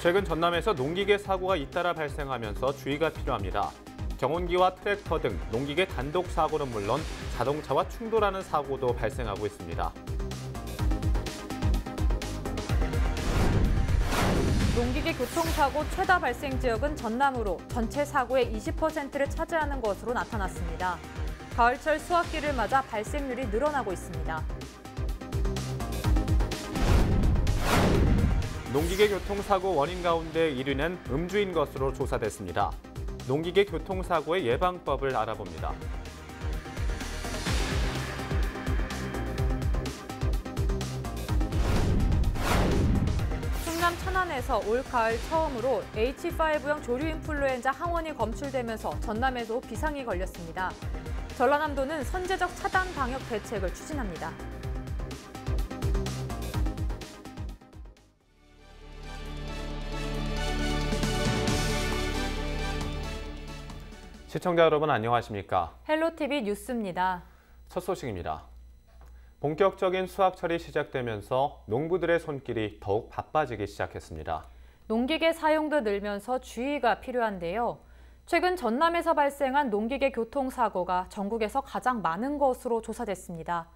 최근 전남에서 농기계 사고가 잇따라 발생하면서 주의가 필요합니다. 경운기와 트랙터 등 농기계 단독 사고는 물론 자동차와 충돌하는 사고도 발생하고 있습니다. 농기계 교통사고 최다 발생 지역은 전남으로 전체 사고의 20%를 차지하는 것으로 나타났습니다. 가을철 수확기를 맞아 발생률이 늘어나고 있습니다. 농기계 교통사고 원인 가운데 1위는 음주인 것으로 조사됐습니다. 농기계 교통사고의 예방법을 알아봅니다. 충남 천안에서 올 가을 처음으로 H5형 조류 인플루엔자 항원이 검출되면서 전남에도 비상이 걸렸습니다. 전라남도는 선제적 차단 방역 대책을 추진합니다. 시청자 여러분 안녕하십니까? 헬로티비 뉴스입니다. 첫 소식입니다. 본격적인 수확철이 시작되면서 농부들의 손길이 더욱 바빠지기 시작했습니다. 농기계 사용도 늘면서 주의가 필요한데요. 최근 전남에서 발생한 농기계 교통사고가 전국에서 가장 많은 것으로 조사됐습니다.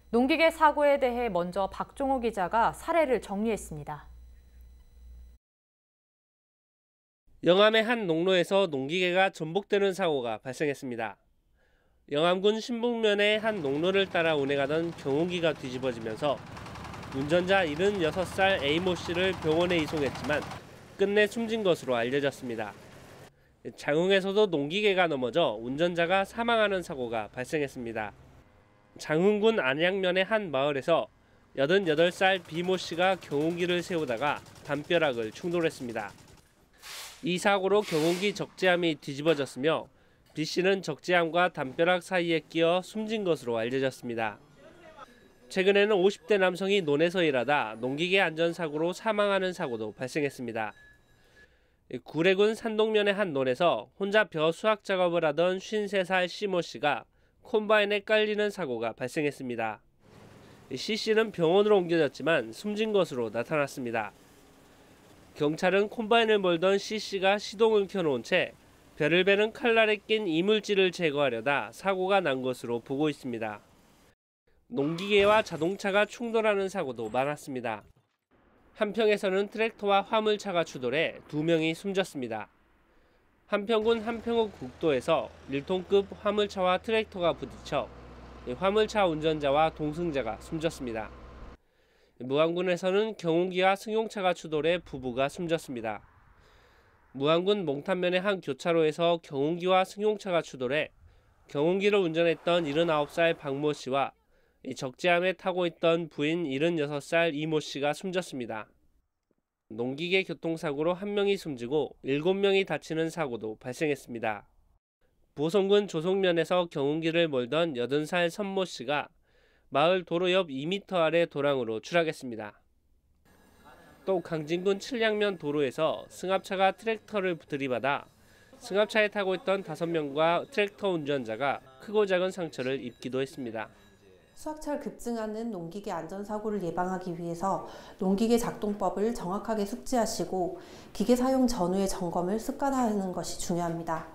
농기계 사고에 대해 먼저 박종호 기자가 사례를 정리했습니다. 영암의 한 농로에서 농기계가 전복되는 사고가 발생했습니다. 영암군 신북면의 한 농로를 따라 운행하던 경운기가 뒤집어지면서 운전자 76살 A모 씨를 병원에 이송했지만 끝내 숨진 것으로 알려졌습니다. 장흥에서도 농기계가 넘어져 운전자가 사망하는 사고가 발생했습니다. 장흥군 안양면의 한 마을에서 88살 B모 씨가 경운기를 세우다가 담벼락을 충돌했습니다. 이 사고로 경운기 적재함이 뒤집어졌으며 B 씨는 적재함과 담벼락 사이에 끼어 숨진 것으로 알려졌습니다. 최근에는 50대 남성이 논에서 일하다 농기계 안전사고로 사망하는 사고도 발생했습니다. 구례군 산동면의 한 논에서 혼자 벼 수확 작업을 하던 53살 C모 씨가 콤바인에 깔리는 사고가 발생했습니다. C 씨는 병원으로 옮겨졌지만 숨진 것으로 나타났습니다. 경찰은 콤바인을 몰던 C 씨가 시동을 켜놓은 채 벼를 베는 칼날에 낀 이물질을 제거하려다 사고가 난 것으로 보고 있습니다. 농기계와 자동차가 충돌하는 사고도 많았습니다. 한평에서는 트랙터와 화물차가 추돌해 2명이 숨졌습니다. 한평군 한평읍 국도에서 1톤급 화물차와 트랙터가 부딪혀 화물차 운전자와 동승자가 숨졌습니다. 무안군에서는 경운기와 승용차가 추돌해 부부가 숨졌습니다. 무안군 몽탄면의 한 교차로에서 경운기와 승용차가 추돌해 경운기를 운전했던 79살 박모 씨와 적재함에 타고 있던 부인 76살 이모 씨가 숨졌습니다. 농기계 교통사고로 1명이 숨지고 7명이 다치는 사고도 발생했습니다. 보성군 조성면에서 경운기를 몰던 80살 선모 씨가 마을 도로 옆 2m 아래 도랑으로 추락했습니다. 또 강진군 칠량면 도로에서 승합차가 트랙터를 들이받아 승합차에 타고 있던 5명과 트랙터 운전자가 크고 작은 상처를 입기도 했습니다. 수확철 급증하는 농기계 안전사고를 예방하기 위해서 농기계 작동법을 정확하게 숙지하시고 기계 사용 전후의 점검을 습관화하는 것이 중요합니다.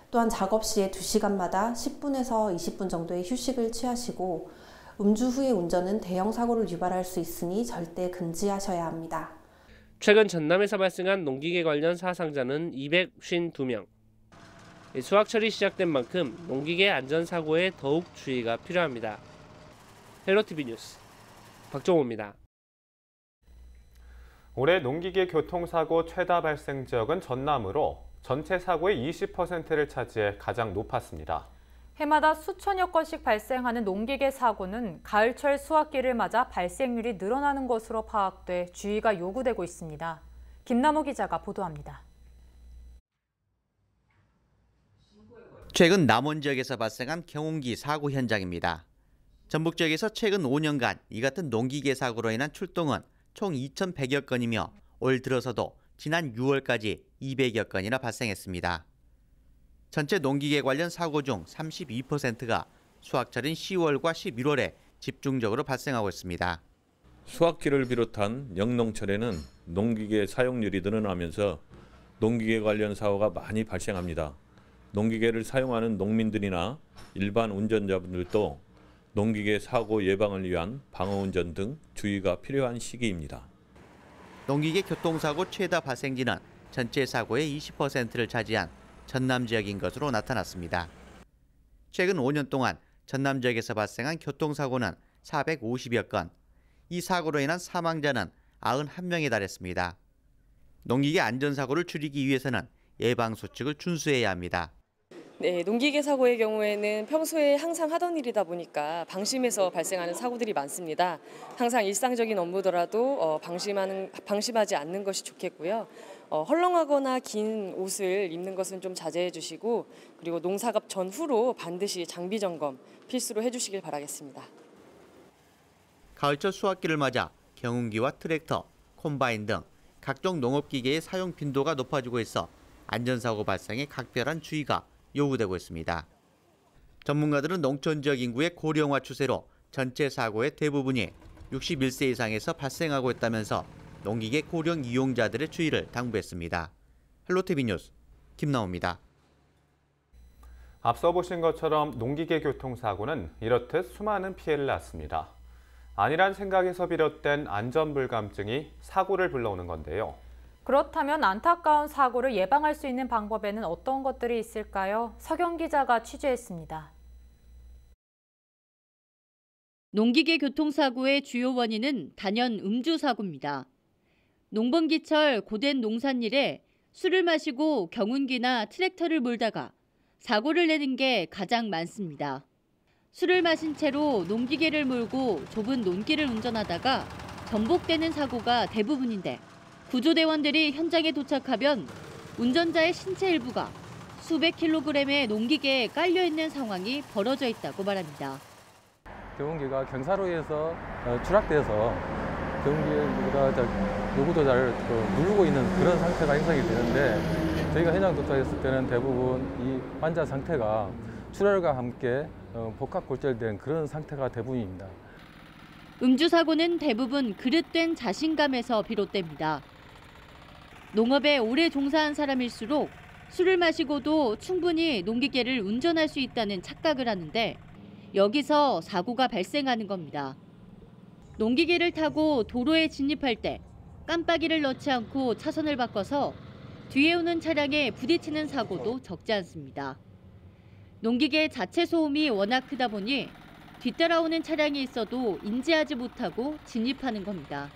또한 작업 시에 2시간마다 10분에서 20분 정도의 휴식을 취하시고 음주 후의 운전은 대형 사고를 유발할 수 있으니 절대 금지하셔야 합니다. 최근 전남에서 발생한 농기계 관련 사상자는 252명. 수확철이 시작된 만큼 농기계 안전사고에 더욱 주의가 필요합니다. 헬로티비 뉴스 박종호입니다. 올해 농기계 교통사고 최다 발생 지역은 전남으로 전체 사고의 20%를 차지해 가장 높았습니다. 해마다 수천여 건씩 발생하는 농기계 사고는 가을철 수확기를 맞아 발생률이 늘어나는 것으로 파악돼 주의가 요구되고 있습니다. 김남호 기자가 보도합니다. 최근 남원 지역에서 발생한 경운기 사고 현장입니다. 전북 지역에서 최근 5년간 이 같은 농기계 사고로 인한 출동은 총 2,100여 건이며 올 들어서도 지난 6월까지 200여 건이나 발생했습니다. 전체 농기계 관련 사고 중 32%가 수확철인 10월과 11월에 집중적으로 발생하고 있습니다. 수확기를 비롯한 영농철에는 농기계 사용률이 늘어나면서 농기계 관련 사고가 많이 발생합니다. 농기계를 사용하는 농민들이나 일반 운전자분들도 농기계 사고 예방을 위한 방어운전 등 주의가 필요한 시기입니다. 농기계 교통사고 최다 발생지는 전체 사고의 20%를 차지한 전남 지역인 것으로 나타났습니다. 최근 5년 동안 전남 지역에서 발생한 교통사고는 450여 건, 이 사고로 인한 사망자는 91명에 달했습니다. 농기계 안전사고를 줄이기 위해서는 예방수칙을 준수해야 합니다. 네, 농기계 사고의 경우에는 평소에 항상 하던 일이다 보니까 방심해서 발생하는 사고들이 많습니다. 항상 일상적인 업무더라도 방심하지 않는 것이 좋겠고요. 헐렁하거나 긴 옷을 입는 것은 좀 자제해 주시고, 그리고 농사갑 전후로 반드시 장비 점검 필수로 해주시길 바라겠습니다. 가을철 수확기를 맞아 경운기와 트랙터, 콤바인 등 각종 농업기계의 사용 빈도가 높아지고 있어 안전사고 발생에 각별한 주의가 요구되고 있습니다. 전문가들은 농촌 지역 인구의 고령화 추세로 전체 사고의 대부분이 61세 이상에서 발생하고 있다면서 농기계 고령 이용자들의 주의를 당부했습니다. 헬로티비 뉴스 김나옵니다. 앞서 보신 것처럼 농기계 교통사고는 이렇듯 수많은 피해를 낳습니다. 아니란 생각에서 비롯된 안전불감증이 사고를 불러오는 건데요. 그렇다면 안타까운 사고를 예방할 수 있는 방법에는 어떤 것들이 있을까요? 서경 기자가 취재했습니다. 농기계 교통사고의 주요 원인은 단연 음주사고입니다. 농번기철 고된 농산일에 술을 마시고 경운기나 트랙터를 몰다가 사고를 내는 게 가장 많습니다. 술을 마신 채로 농기계를 몰고 좁은 논길을 운전하다가 전복되는 사고가 대부분인데, 구조대원들이 현장에 도착하면 운전자의 신체 일부가 수백 킬로그램의 농기계에 깔려있는 상황이 벌어져 있다고 말합니다. 경운기가 경사로에서 추락돼서 경운기가 요구 조절을 누르고 있는 그런 상태가 형성이 되는데, 저희가 현장 도착했을 때는 대부분 이 환자 상태가 출혈과 함께 복합골절된 그런 상태가 대부분입니다. 음주사고는 대부분 그릇된 자신감에서 비롯됩니다. 농업에 오래 종사한 사람일수록 술을 마시고도 충분히 농기계를 운전할 수 있다는 착각을 하는데, 여기서 사고가 발생하는 겁니다. 농기계를 타고 도로에 진입할 때 깜빡이를 넣지 않고 차선을 바꿔서 뒤에 오는 차량에 부딪히는 사고도 적지 않습니다. 농기계 자체 소음이 워낙 크다 보니 뒤따라오는 차량이 있어도 인지하지 못하고 진입하는 겁니다.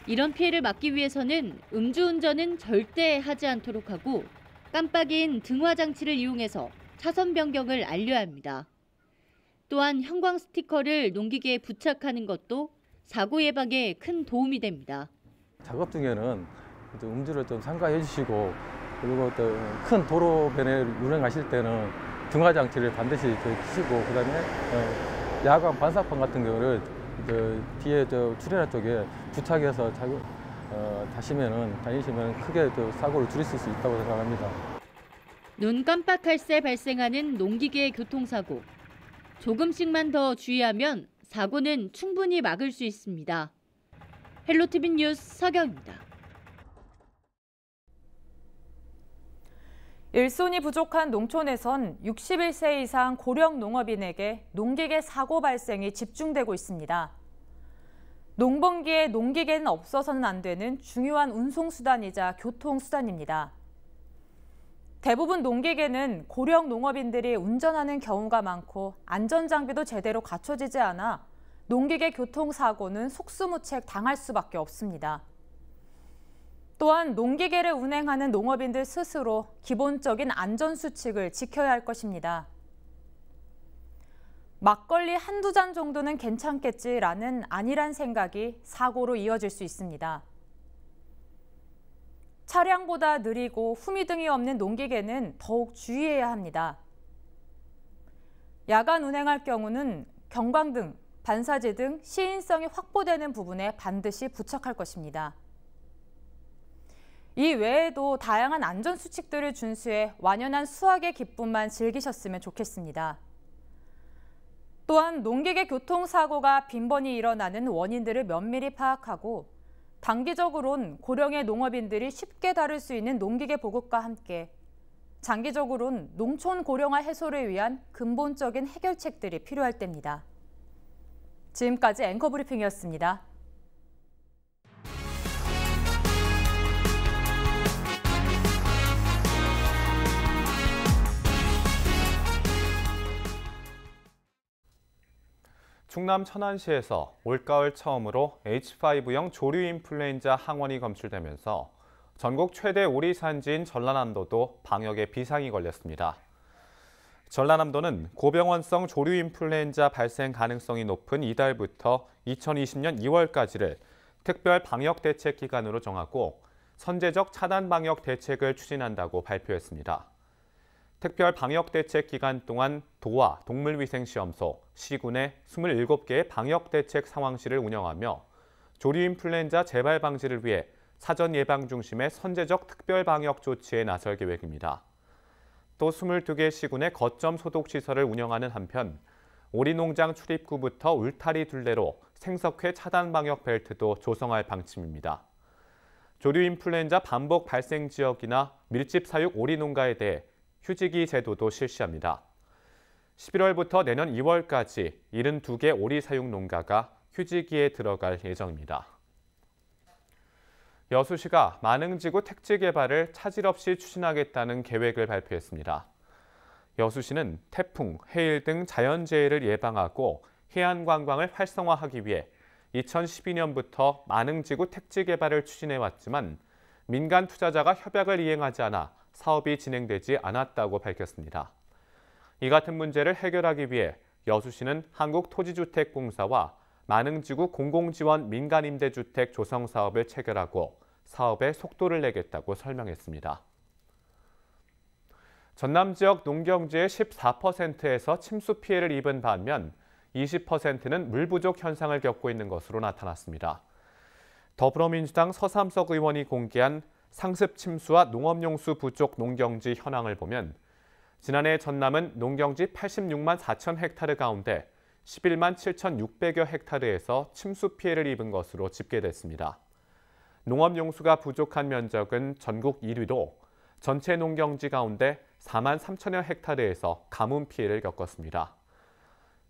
이런 피해를 막기 위해서는 음주운전은 절대 하지 않도록 하고, 깜빡이인 등화장치를 이용해서 차선 변경을 알려야 합니다. 또한 형광 스티커를 농기계에 부착하는 것도 사고 예방에 큰 도움이 됩니다. 작업 중에는 음주를 좀 삼가해 주시고, 그리고 또 큰 도로변에 운행하실 때는 등화장치를 반드시 켜시고, 그다음에 야광 반사판 같은 경우를 뒤에 출연화 쪽에 부착해서 다니시면 크게 사고를 줄이실 수 있다고 생각합니다. 눈 깜빡할 새 발생하는 농기계 교통사고. 조금씩만 더 주의하면 사고는 충분히 막을 수 있습니다. 헬로티비 뉴스 서경입니다. 일손이 부족한 농촌에선 61세 이상 고령 농업인에게 농기계 사고 발생이 집중되고 있습니다. 농번기에 농기계는 없어서는 안 되는 중요한 운송수단이자 교통수단입니다. 대부분 농기계는 고령 농업인들이 운전하는 경우가 많고, 안전장비도 제대로 갖춰지지 않아 농기계 교통사고는 속수무책 당할 수밖에 없습니다. 또한 농기계를 운행하는 농업인들 스스로 기본적인 안전수칙을 지켜야 할 것입니다. 막걸리 한두 잔 정도는 괜찮겠지라는 안일한 생각이 사고로 이어질 수 있습니다. 차량보다 느리고 후미등이 없는 농기계는 더욱 주의해야 합니다. 야간 운행할 경우는 경광등, 반사지 등 시인성이 확보되는 부분에 반드시 부착할 것입니다. 이 외에도 다양한 안전수칙들을 준수해 완연한 수확의 기쁨만 즐기셨으면 좋겠습니다. 또한 농기계 교통사고가 빈번히 일어나는 원인들을 면밀히 파악하고 단기적으론 고령의 농업인들이 쉽게 다룰 수 있는 농기계 보급과 함께 장기적으론 농촌 고령화 해소를 위한 근본적인 해결책들이 필요할 때입니다. 지금까지 앵커 브리핑이었습니다. 충남 천안시에서 올가을 처음으로 H5형 조류 인플루엔자 항원이 검출되면서 전국 최대 오리 산지인 전라남도도 방역에 비상이 걸렸습니다. 전라남도는 고병원성 조류 인플루엔자 발생 가능성이 높은 이달부터 2020년 2월까지를 특별 방역 대책 기간으로 정하고 선제적 차단 방역 대책을 추진한다고 발표했습니다. 특별 방역 대책 기간 동안 도와 동물위생시험소, 시군의 27개의 방역 대책 상황실을 운영하며 조류 인플루엔자 재발 방지를 위해 사전 예방 중심의 선제적 특별 방역 조치에 나설 계획입니다. 또 22개 시군의 거점 소독 시설을 운영하는 한편 오리농장 출입구부터 울타리 둘레로 생석회 차단 방역 벨트도 조성할 방침입니다. 조류 인플루엔자 반복 발생 지역이나 밀집 사육 오리 농가에 대해 휴지기 제도도 실시합니다. 11월부터 내년 2월까지 72개 오리 사육 농가가 휴지기에 들어갈 예정입니다. 여수시가 만흥지구 택지 개발을 차질 없이 추진하겠다는 계획을 발표했습니다. 여수시는 태풍, 해일 등 자연재해를 예방하고 해안 관광을 활성화하기 위해 2012년부터 만흥지구 택지 개발을 추진해왔지만 민간 투자자가 협약을 이행하지 않아 사업이 진행되지 않았다고 밝혔습니다. 이 같은 문제를 해결하기 위해 여수시는 한국토지주택공사와 만흥지구 공공지원 민간임대주택 조성 사업을 체결하고 사업에 속도를 내겠다고 설명했습니다. 전남 지역 농경지의 14%에서 침수 피해를 입은 반면 20%는 물 부족 현상을 겪고 있는 것으로 나타났습니다. 더불어민주당 서삼석 의원이 공개한 상습 침수와 농업용수 부족 농경지 현황을 보면 지난해 전남은 농경지 86만 4천 헥타르 가운데 11만 7,600여 헥타르에서 침수 피해를 입은 것으로 집계됐습니다. 농업용수가 부족한 면적은 전국 1위로 전체 농경지 가운데 4만 3천여 헥타르에서 가뭄 피해를 겪었습니다.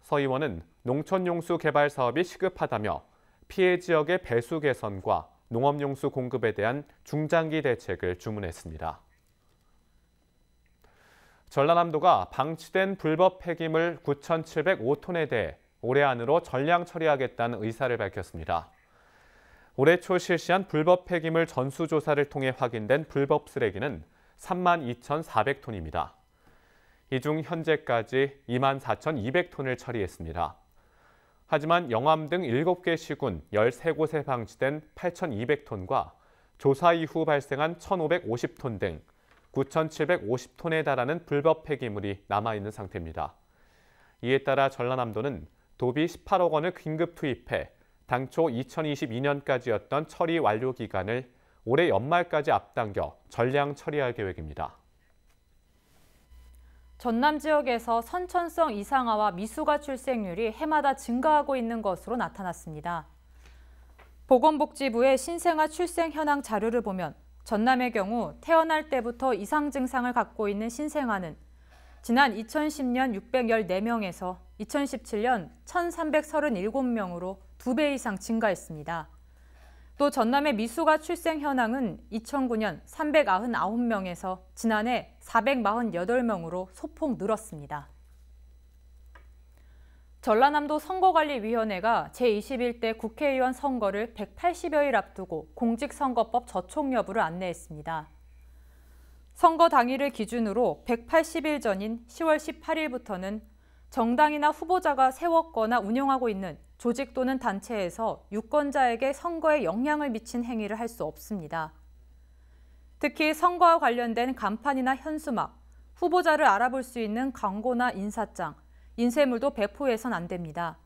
서 의원은 농촌용수 개발 사업이 시급하다며 피해 지역의 배수 개선과 농업용수 공급에 대한 중장기 대책을 주문했습니다. 전라남도가 방치된 불법 폐기물 9,705톤에 대해 올해 안으로 전량 처리하겠다는 의사를 밝혔습니다. 올해 초 실시한 불법 폐기물 전수조사를 통해 확인된 불법 쓰레기는 32,400톤입니다. 이 중 현재까지 24,200톤을 처리했습니다. 하지만 영암 등 7개 시군 13곳에 방치된 8,200톤과 조사 이후 발생한 1,550톤 등 9,750톤에 달하는 불법 폐기물이 남아있는 상태입니다. 이에 따라 전라남도는 도비 18억 원을 긴급 투입해 당초 2022년까지였던 처리 완료 기간을 올해 연말까지 앞당겨 전량 처리할 계획입니다. 전남 지역에서 선천성 이상아와 미숙아 출생률이 해마다 증가하고 있는 것으로 나타났습니다. 보건복지부의 신생아 출생 현황 자료를 보면 전남의 경우 태어날 때부터 이상 증상을 갖고 있는 신생아는 지난 2010년 614명에서 2017년 1,337명으로 2배 이상 증가했습니다. 또 전남의 미숙아 출생 현황은 2009년 399명에서 지난해 448명으로 소폭 늘었습니다. 전라남도 선거관리위원회가 제21대 국회의원 선거를 180여일 앞두고 공직선거법 저촉 여부를 안내했습니다. 선거 당일을 기준으로 180일 전인 10월 18일부터는 정당이나 후보자가 세웠거나 운영하고 있는 조직 또는 단체에서 유권자에게 선거에 영향을 미친 행위를 할 수 없습니다. 특히 선거와 관련된 간판이나 현수막, 후보자를 알아볼 수 있는 광고나 인사장, 인쇄물도 배포해선 안 됩니다.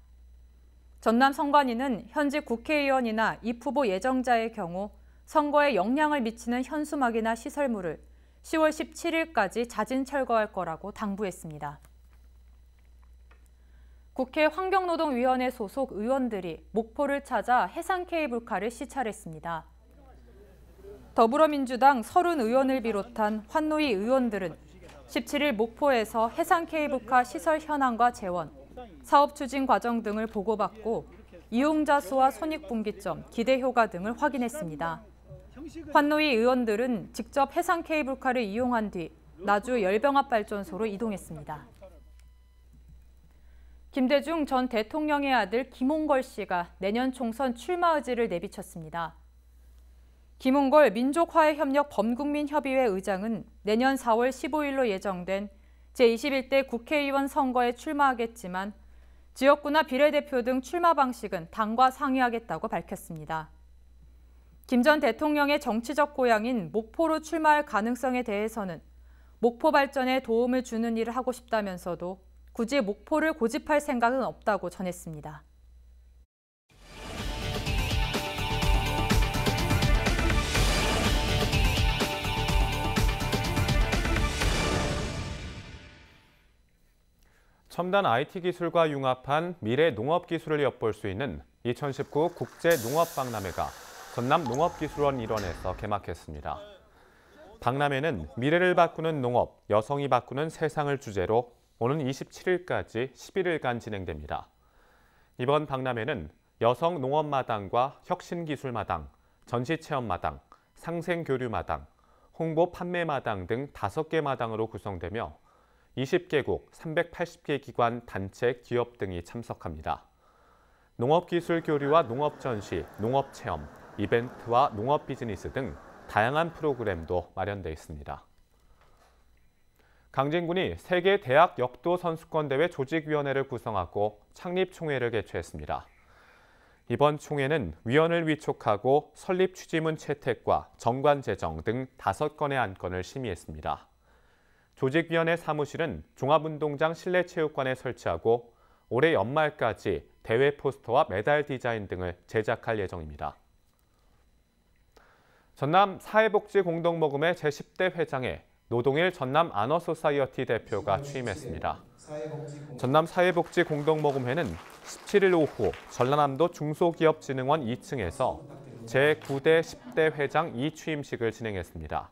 전남 선관위는 현직 국회의원이나 입후보 예정자의 경우 선거에 영향을 미치는 현수막이나 시설물을 10월 17일까지 자진 철거할 거라고 당부했습니다. 국회 환경노동위원회 소속 의원들이 목포를 찾아 해상 케이블카를 시찰했습니다. 더불어민주당 30 의원을 비롯한 환노위 의원들은 17일 목포에서 해상 케이블카 시설 현황과 재원, 사업 추진 과정 등을 보고받고 이용자 수와 손익분기점, 기대 효과 등을 확인했습니다. 환노위 의원들은 직접 해상 케이블카를 이용한 뒤 나주 열병합발전소로 이동했습니다. 김대중 전 대통령의 아들 김홍걸 씨가 내년 총선 출마 의지를 내비쳤습니다. 김홍걸 민족화해협력 범국민협의회 의장은 내년 4월 15일로 예정된 제21대 국회의원 선거에 출마하겠지만 지역구나 비례대표 등 출마 방식은 당과 상의하겠다고 밝혔습니다. 김 전 대통령의 정치적 고향인 목포로 출마할 가능성에 대해서는 목포 발전에 도움을 주는 일을 하고 싶다면서도 굳이 목포를 고집할 생각은 없다고 전했습니다. 첨단 IT 기술과 융합한 미래 농업 기술을 엿볼 수 있는 2019 국제 농업 박람회가 전남 농업기술원 일원에서 개막했습니다. 박람회는 미래를 바꾸는 농업, 여성이 바꾸는 세상을 주제로 오는 27일까지 11일간 진행됩니다. 이번 박람회는 여성 농업마당과 혁신기술마당, 전시체험마당, 상생교류마당, 홍보 판매마당 등 5개 마당으로 구성되며 20개국 380개 기관, 단체, 기업 등이 참석합니다. 농업기술 교류와 농업전시, 농업체험, 이벤트와 농업비즈니스 등 다양한 프로그램도 마련돼 있습니다. 강진군이 세계 대학 역도 선수권대회 조직위원회를 구성하고 창립총회를 개최했습니다. 이번 총회는 위원을 위촉하고 설립 취지문 채택과 정관 제정 등 5건의 안건을 심의했습니다. 조직위원회 사무실은 종합운동장 실내체육관에 설치하고 올해 연말까지 대회 포스터와 메달 디자인 등을 제작할 예정입니다. 전남 사회복지공동모금회 제10대 회장에 노동일 전남 아너소사이어티 대표가 취임했습니다. 전남 사회복지공동모금회는 17일 오후 전라남도 중소기업진흥원 2층에서 제9대 10대 회장 2취임식을 진행했습니다.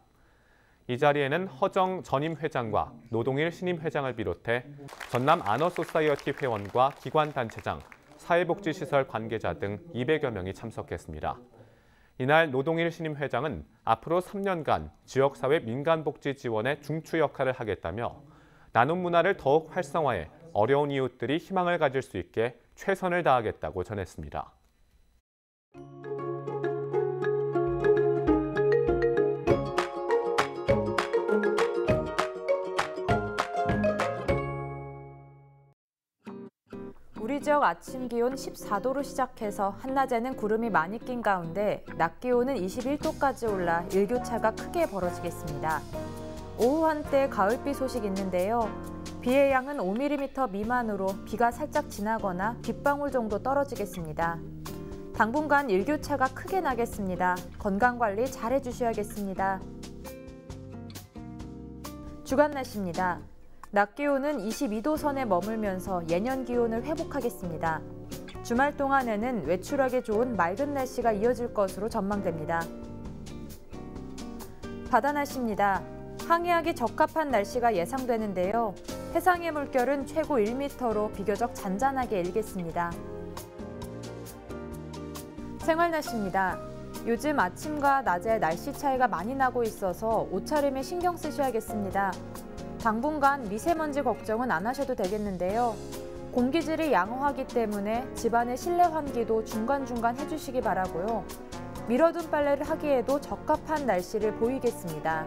이 자리에는 허정 전임 회장과 노동일 신임 회장을 비롯해 전남 아너소사이어티 회원과 기관단체장, 사회복지시설 관계자 등 200여 명이 참석했습니다. 이날 노동일 신임 회장은 앞으로 3년간 지역사회 민간복지 지원에 중추 역할을 하겠다며 나눔 문화를 더욱 활성화해 어려운 이웃들이 희망을 가질 수 있게 최선을 다하겠다고 전했습니다. 우리 지역 아침 기온 14도로 시작해서 한낮에는 구름이 많이 낀 가운데 낮 기온은 21도까지 올라 일교차가 크게 벌어지겠습니다. 오후 한때 가을비 소식 있는데요. 비의 양은 5mm 미만으로 비가 살짝 지나거나 빗방울 정도 떨어지겠습니다. 당분간 일교차가 크게 나겠습니다. 건강관리 잘 해주셔야겠습니다. 주간 날씨입니다. 낮 기온은 22도 선에 머물면서 예년 기온을 회복하겠습니다. 주말 동안에는 외출하기 좋은 맑은 날씨가 이어질 것으로 전망됩니다. 바다 날씨입니다. 항해하기 적합한 날씨가 예상되는데요. 해상의 물결은 최고 1m로 비교적 잔잔하게 일겠습니다. 생활 날씨입니다. 요즘 아침과 낮에 날씨 차이가 많이 나고 있어서 옷차림에 신경 쓰셔야겠습니다. 당분간 미세먼지 걱정은 안 하셔도 되겠는데요. 공기질이 양호하기 때문에 집안의 실내 환기도 중간중간 해주시기 바라고요. 밀어둔 빨래를 하기에도 적합한 날씨를 보이겠습니다.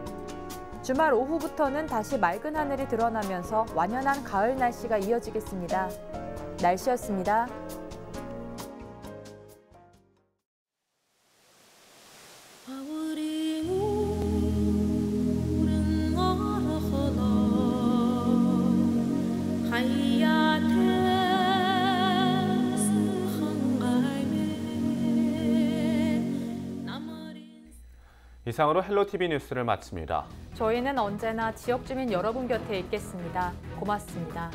주말 오후부터는 다시 맑은 하늘이 드러나면서 완연한 가을 날씨가 이어지겠습니다. 날씨였습니다. 이상으로 헬로티비 뉴스를 마칩니다. 저희는 언제나 지역 주민 여러분 곁에 있겠습니다. 고맙습니다.